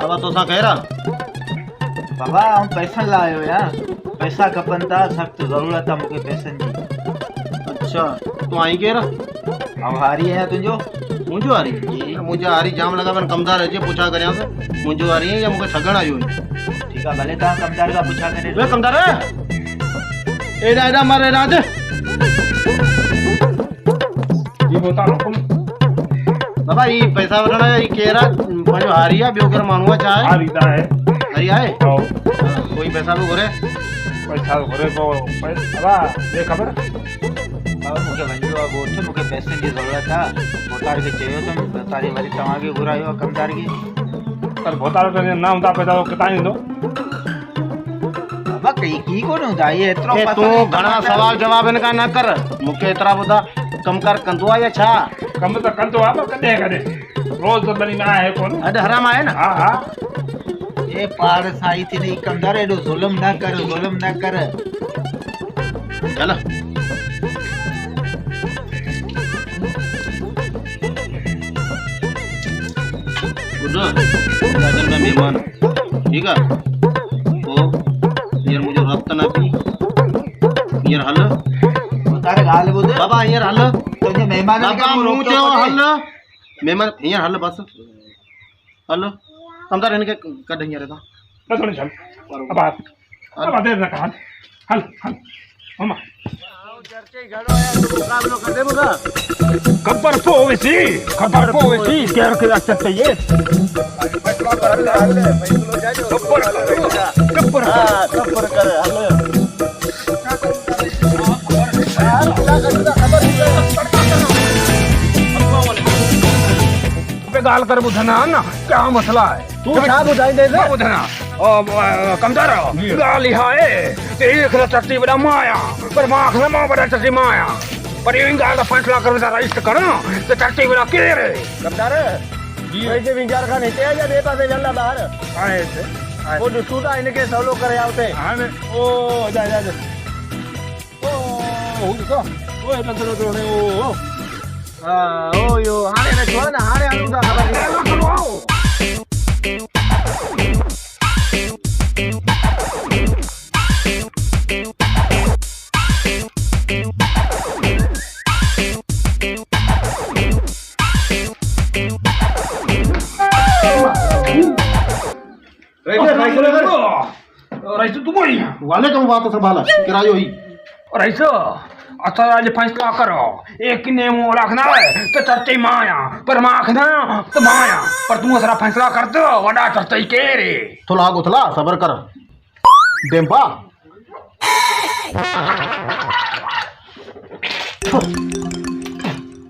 अब तो सा कह रहा बाबा हम पैसा लायो यार, पैसा खपन था, सख्त जरूरत है मुझे पैसे की। अच्छा तू आई कह रहा अब हारी है तुझो मुझे आ रही मुझे आ रही जाम लगा मैंने कमदार है पूछा कर से मुझे आ रही है या मुझे ठगण आयो ठीक है भले ता कमदार का पूछा करे वे कमदार है एडा एडा मारे राज जी बता हुकुम बाबा ये पैसा वरना ये कह रहा पंजो हारी है ब्योकर मानुआ चाहे हारी दा है हरी आए आओ कोई पैसा भी घरे पैसा घरे को पैसा ये खबर बाबा मुझे वंजो अब उठ मुझे पैसे की जरूरत था, बोतार के चाहिए तो बोतारी वाली तमागे घुरायो कमदार की पर बोतार के नाम दा पैसा कितना ही दो बाबा कई की को न जाए इतरो ए तू घणा सवाल जवाब इनका ना कर मुके इतरा बुदा कम कर कंदुआ या छा कम तो कंदो आ कदे कदे रोज तो बनी ना है कोन अड हराम आए ना हां हां ए पार साई थी नहीं कमदार एडो जुल्म ना कर चल राजन का मेहमान ठीक है तो यार मुझे रक्त ना पी यार हल बोतार गाल बोल बाबा यार हल तुझे मेहमान बाबा मुझे हल मेहमान यार हल बस हल कमदार इनके कद यार था ना थोड़ी चल अब देर ना कहां हल हल मामा खबर पोवेसी क्या के अच्छा चाहिए कब्बर कर हल गाल कर बुधना ना क्या मसला है तू क्या बुझाई दे दे बुधना कमदार गाल है एक चट्टी बड़ा माया पर माख ना मां बड़ा चट्टी माया पर इन गाल का फैसला कर बेटा रजिस्टर कर ना तो चट्टी बड़ा के रे कमदार कैसे विचार खाने ते या दे पासे जल्ला बाहर आए थे वो डिस्ट्रूटा इनके सवलो करे आवते हां ओ जा जा ओ तो ओ तो ने ओ ओ यो हाने ने छोड़ ना हाने आलू दा खबर राइस तू बोली वाले कम बात संभाला किरायो ही राइस अच्छा आज फैसला करो एक ने मुंह रखना है तो चर्चे माया पर माखना तो माया पर तू सारा फैसला कर दो वडा चर्चे के रे थोड़ा गुथला सबर कर डेम्पा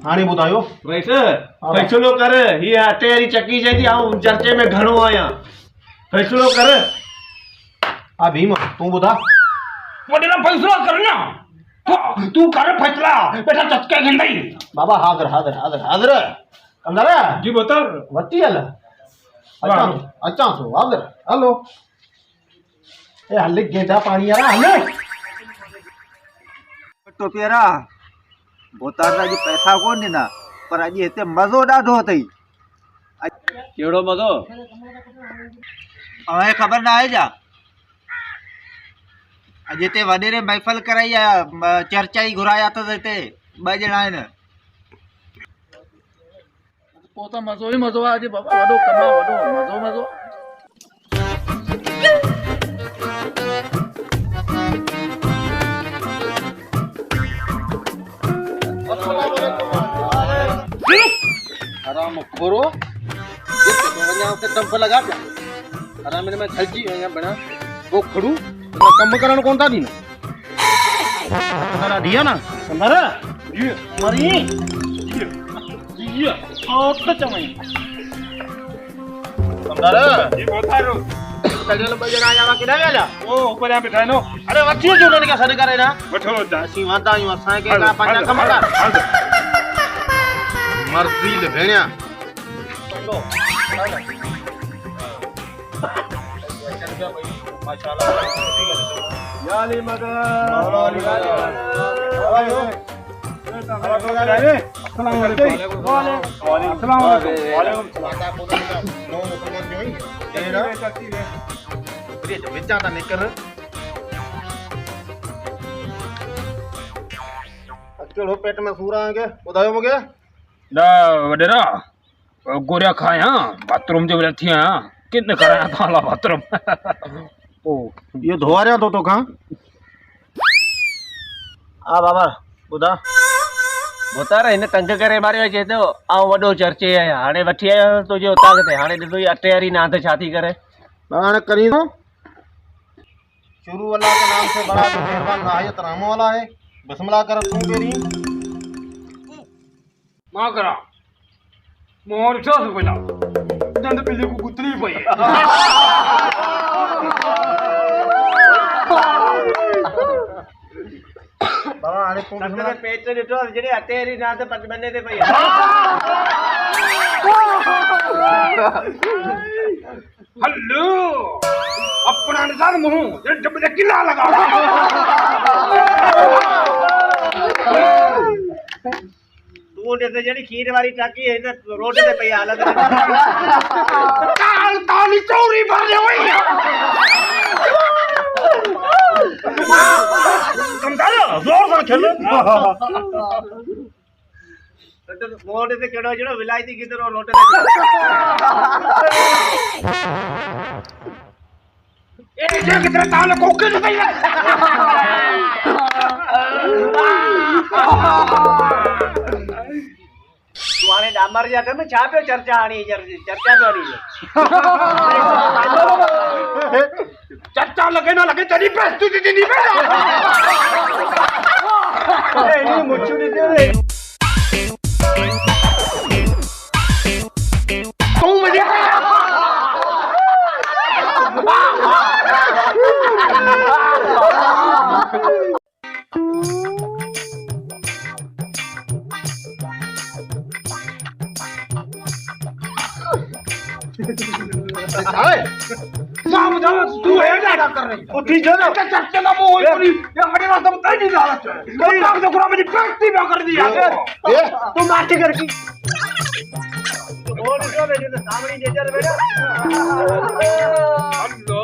हाने बुधायो वैसे फैसलो कर ये अटेरी चक्की जैसी आऊं चर्चे में घणो आया फैसलो कर आ भीम तू बुधा वडे ना फैसला करना तू कर फैसला बेटा चटके गंदई बाबा हाजर हाजर हाजर हाजर कमदार जी बता वट्टी हल अच्छा सो हाजर हेलो ए हल्ले गेंदा पानी यार हल्ले तो पेरा बोतार का जी पैसा कोन देना पर आज इते मजो डाढो थई केड़ो मजो हमें खबर ना है जा अजेते वडेरे महफिल कराई चर्चा ही घुराया तो देते बजना है न पोता मजो ही मजो आज बाबा वडो कमा वडो मजो आराम खोरो ये तो व냐 से टंप लगा पिया आराम में थलजी व냐 बना वो खड़ू तो कम करण कोन था दी ना दिया ना तुम्हारा ये मरी ये ओ तो चमई तुम्हारा जी बता रो कजल बजना आया किदा गया ओ ऊपर यहां बैठा नो अरे वच्ची जो ने का सर करे ना बैठो जा सी वादा यू असा के का पांचा कम कर मर्जी लभेण्या याली मगर कहिड़ो पेट में सूर आएंगे ॿुधायो मूंखे ना वडेरा गोरिया खाया बाथरूम जे थी आया किन कराया थाला बाथरूम ओ इहो धोवारियां थो तोखां आ बाबा ॿुधा उतार हिन तंग करे मारियो चए थो आउं वॾो चर्चे आहियां हाणे वठी आयो तुंहिंजे उतां किथे हाणे ॾिसो ई अटे वारी नांद छा थी करे हाणे करी दो शुरू अल्लाह के नाम से बड़ा तो मेहरबान नाहियत रहम वाला है बिस्मिल्लाह कर तू तेरी मां करा मोर छो से पहला दंद पिल्ली को गुतली पई बाबा हाणे तू बिस्मिल्लाह पेट ॾिठो जॾहिं अटे वारी नांद पंजमने ते पई हल्लो अपना निशान मुंह जब से किला लगा तू ॾिस जहिड़ी खीर वारी टाकी हिन रोड ते पई हालत काल ताली चोरी भरने हुई समझा जोर से खेल रोड ते कहिड़ो जहिड़ो विलायती गिदरो रोड ए जे कितने ताल कोके न पई तू हाणे डामर जा कम छा पियो चर्चा हाणी चर्चा पियो हणी चर्चा लगे ना लगे तेरी प्रस्तुति दी नहीं एनी मुच्छू दी दे तू मुझे तू है क्या कर रही उठी जो ना चर्चा ना वो पूरी ये हमारे रास्ते में कहीं नहीं जा रहा है तो पूरा मुझे प्रस्तुति में कर दिया तू माटी करकी रोड जो बेटे तो सामने नेचर बेटा हेलो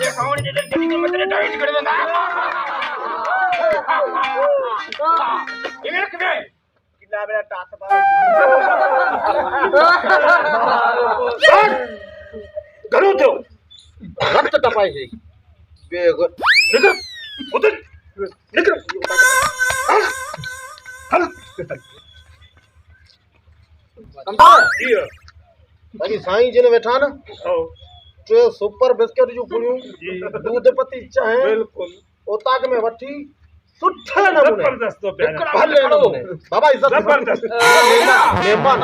ये सामने नेचर चली के मतलब डाइट कर देना ये मेरे के किला बेटा टास करो तो रक्त टपाई है बेगुर निकल उधर निकल हल समझा बाकी साईं जिन वेठा न टे सुपर बिस्किट जूं पुड़ियूं दूध पती चाहे बिल्कुल उताक में वठी सुठे नमूने जबरदस्त तो प्यारा भले नमूने बाबा इज्जत जबरदस्त मेहमान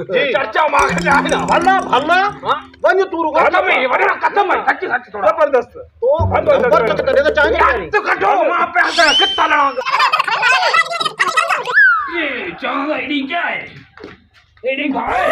जी चर्चा मां के जाए ना भला भला वञ तू रुको खत्म है वडा खत्म है सच्ची सच्ची थोड़ा जबरदस्त तो नंबर तक करे तो चाहे तो कटो मां पे आता कितना लड़ांगा ये चांगा एडी क्या है एडी खाए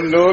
no.